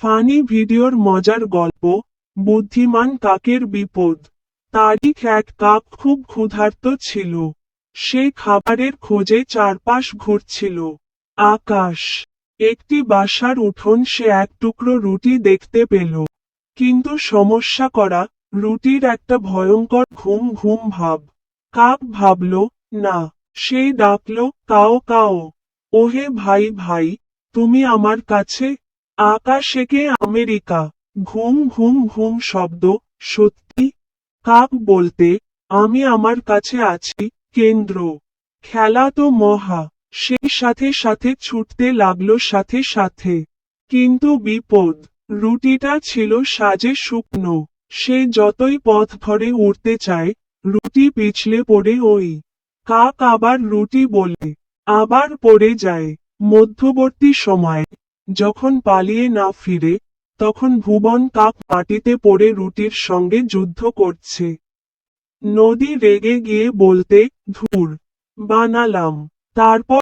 Funny ভিডিওর মজার গল্প, বুদ্ধিমান কাকের বিপদ। তারিখ এক কাক খুব ক্ষুধার্ত ছিল। সে খাবারের খোঁজে চারপাশ ঘুরছিল। আকাশ, একটি বাসার উঠোন সে এক টুকরো রুটি দেখতে পেল। কিন্তু সমস্যা করা, রুটির একটা ভয়ঙ্কর ঘুম ঘুম ভাব। কাক ভাবল, না, সেই ডাকল, কাও কাও। ওহে ভাই ভাই, তুমি আমার কাছে। আকাশ একে আমেরিকা। ঘুম ঘুম ঘুম শব্দ, সত্যি? কাক বলতে, আমি আমার কাছে আছি, কেন্দ্র। খেলা তো মহা। সেই সাথে সাথে ছুটতে লাগলো সাথে সাথে। কিন্তু বিপদ, রুটিটা ছিল সাজে শুকনো। সে যতই পথ ধরে উড়তে চায়, রুটি পিছলে পড়ে ওই। কাক আবার রুটি বলে, আবার পড়ে যায়। মধ্যবর্তী সময়ে, যখন পালিয়ে না ফিরে, তখন ভুবন কাক মাটিতে পড়ে রুটির সঙ্গে যুদ্ধ করছে। নদী রেগে গিয়ে বলতে, ধুর, বানালাম। তারপর